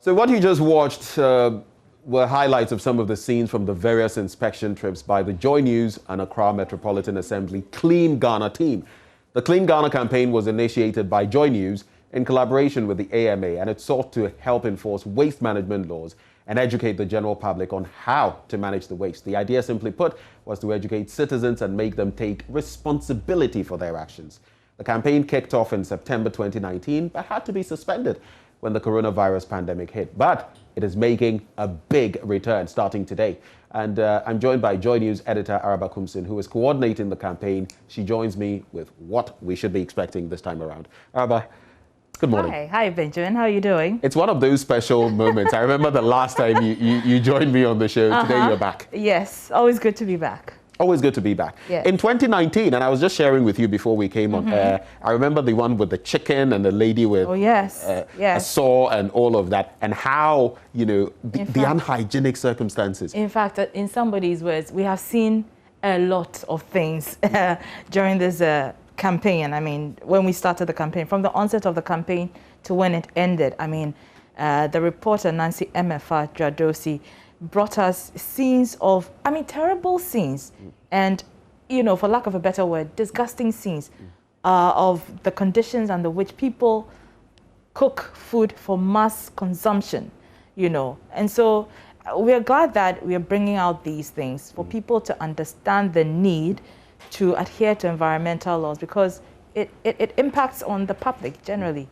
So what you just watched were highlights of some of the scenes from the various inspection trips by the JoyNews and Accra Metropolitan Assembly Clean Ghana team. The Clean Ghana campaign was initiated by JoyNews in collaboration with the AMA, and it sought to help enforce waste management laws and educate the general public on how to manage the waste. The idea, simply put, was to educate citizens and make them take responsibility for their actions. The campaign kicked off in September 2019, but had to be suspended when the coronavirus pandemic hit. But it is making a big return starting today. And I'm joined by JoyNews editor Araba Kumsin, who is coordinating the campaign. She joins me with what we should be expecting this time around. Araba, good morning. Hi, Benjamin. How are you doing? It's one of those special moments. I remember the last time you joined me on the show. Today you're back. Yes, always good to be back. Always good to be back. Yes. In 2019, and I was just sharing with you before we came on air, I remember the one with the chicken and the lady with a saw and all of that, and how, you know, the unhygienic circumstances. In fact, in somebody's words, we have seen a lot of things during this campaign. I mean, when we started the campaign, from the onset of the campaign to when it ended, I mean, the reporter Nancy Emefa Dradosi brought us scenes of, I mean, terrible scenes and, you know, for lack of a better word, disgusting scenes of the conditions under which people cook food for mass consumption, you know. And so we are glad that we are bringing out these things for people to understand the need to adhere to environmental laws, because it impacts on the public generally.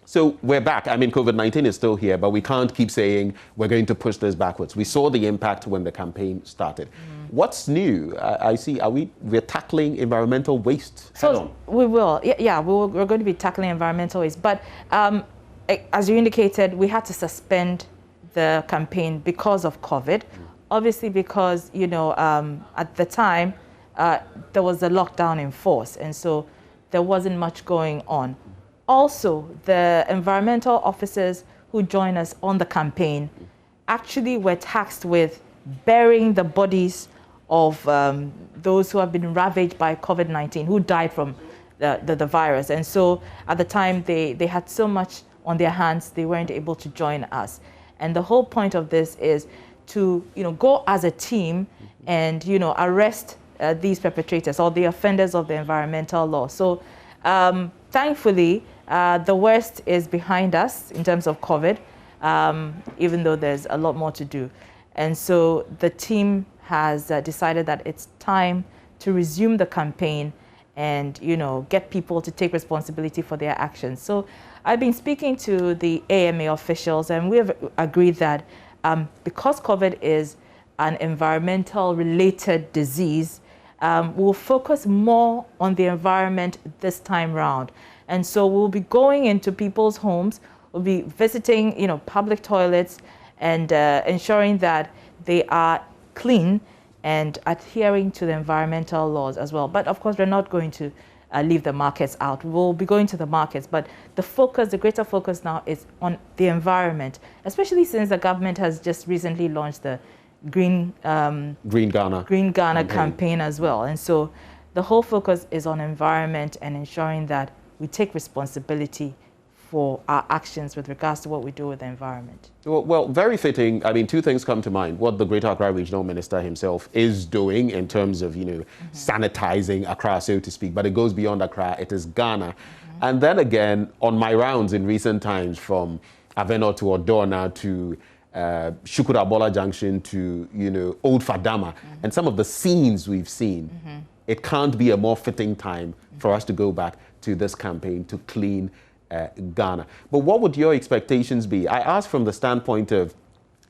So we're back. I mean, COVID-19 is still here, but we can't keep saying we're going to push this backwards. We saw the impact when the campaign started. What's new? I see, we're tackling environmental waste head on. We will. Yeah, we're going to be tackling environmental waste. But as you indicated, we had to suspend the campaign because of COVID. Obviously, because, you know, at the time, there was a lockdown in force, and so there wasn't much going on. Also, the environmental officers who joined us on the campaign actually were tasked with burying the bodies of those who have been ravaged by COVID-19, who died from the virus. And so at the time, they had so much on their hands, they weren't able to join us. And the whole point of this is to, you know, go as a team and, you know, arrest these perpetrators or the offenders of the environmental law. So thankfully, the worst is behind us in terms of COVID, even though there's a lot more to do. And so the team has decided that it's time to resume the campaign and, you know, get people to take responsibility for their actions. So I've been speaking to the AMA officials, and we have agreed that because COVID is an environmental related disease, we'll focus more on the environment this time round. And so we'll be going into people's homes, we'll be visiting, you know, public toilets and ensuring that they are clean and adhering to the environmental laws as well. But of course, we're not going to leave the markets out. We'll be going to the markets, but the greater focus now is on the environment, especially since the government has just recently launched the Green Ghana campaign as well. And so the whole focus is on environment and ensuring that we take responsibility for our actions with regards to what we do with the environment. Well, very fitting. I mean, two things come to mind. What the Greater Accra Regional Minister himself is doing in terms of, you know, sanitizing Accra, so to speak, but it goes beyond Accra. It is Ghana. And then again, on my rounds in recent times, from Aveno to Odona to Shukura-Bola Junction to, you know, Old Fadama, and some of the scenes we've seen, it can't be a more fitting time for us to go back to this campaign to clean Ghana. But what would your expectations be? I asked from the standpoint of,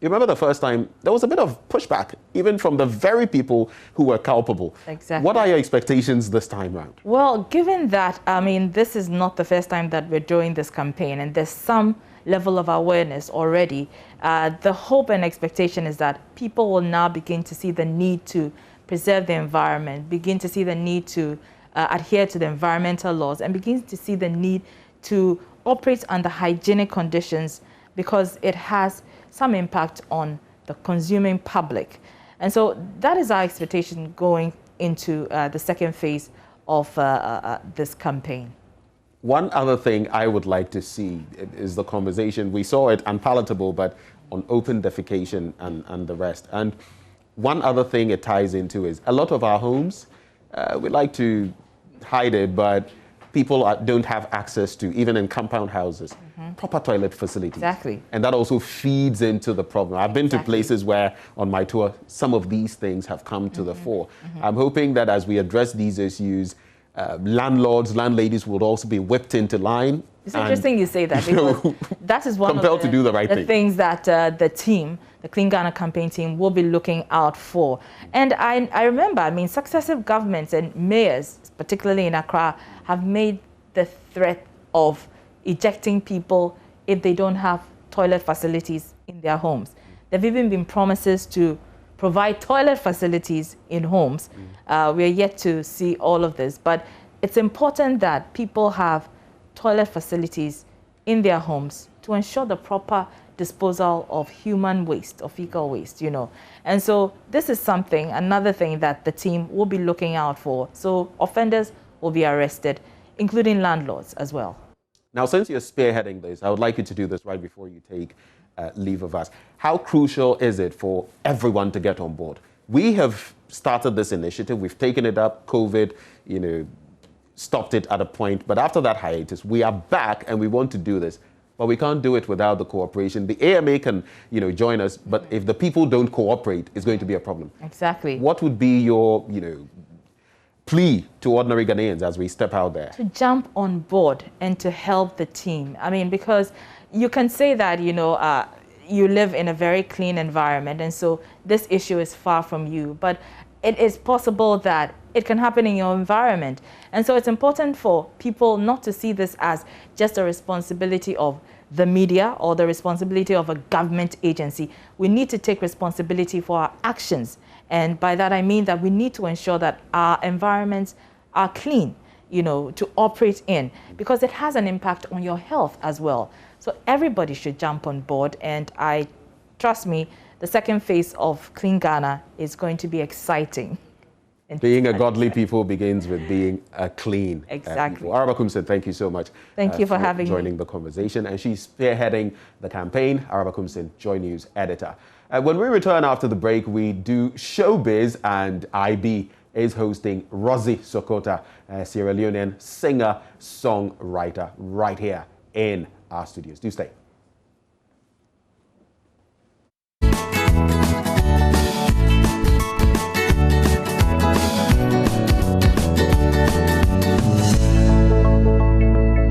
you remember the first time, there was a bit of pushback, even from the very people who were culpable. Exactly. What are your expectations this time around? Well, given that, I mean, this is not the first time that we're doing this campaign, and there's some level of awareness already, the hope and expectation is that people will now begin to see the need to preserve the environment, begin to see the need to adhere to the environmental laws, and begin to see the need to operate under hygienic conditions, because it has some impact on the consuming public. And so that is our expectation going into the second phase of this campaign. One other thing I would like to see is the conversation. We saw it unpalatable, but on open defecation and the rest. And one other thing it ties into is a lot of our homes, we like to hide it, but people don't have access to, even in compound houses, proper toilet facilities. Exactly. And that also feeds into the problem. I've been to places where, on my tour, some of these things have come to the fore. I'm hoping that as we address these issues, landlords, landladies will also be whipped into line. It's interesting you say that, because that is one compelled of the, to do the right thing. Things that the team, the Clean Ghana campaign team, will be looking out for. And I remember, I mean, successive governments and mayors, particularly in Accra, have made the threat of ejecting people if they don't have toilet facilities in their homes. There have even been promises to provide toilet facilities in homes. We're yet to see all of this, but it's important that people have toilet facilities in their homes to ensure the proper disposal of human waste, of fecal waste, you know. And so this is something, another thing that the team will be looking out for. So offenders will be arrested, including landlords as well. Now, since you're spearheading this, I would like you to do this right before you take leave of us. How crucial is it for everyone to get on board? We have started this initiative. We've taken it up. COVID, you know, stopped it at a point. But after that hiatus, we are back and we want to do this. But we can't do it without the cooperation. The AMA can, you know, join us. But if the people don't cooperate, it's going to be a problem. Exactly. What would be your, you know, plea to ordinary Ghanaians as we step out there? To jump on board and to help the team. I mean, because you can say that, you know, you live in a very clean environment, and so this issue is far from you. But it is possible that it can happen in your environment. And so it's important for people not to see this as just a responsibility of the media or the responsibility of a government agency. We need to take responsibility for our actions. And by that, I mean that we need to ensure that our environments are clean, you know, to operate in, because it has an impact on your health as well. So everybody should jump on board. And trust me, the second phase of Clean Ghana is going to be exciting. Being a godly people begins with being a clean people. Araba Kumsin, thank you so much. Thank you for having joining me. the conversation. And she's spearheading the campaign. Araba Kumsin, JoyNews editor. When we return after the break, we do Showbiz, and IB is hosting Rosie Sokota, a Sierra Leonean singer-songwriter, right here in our studios. Do stay.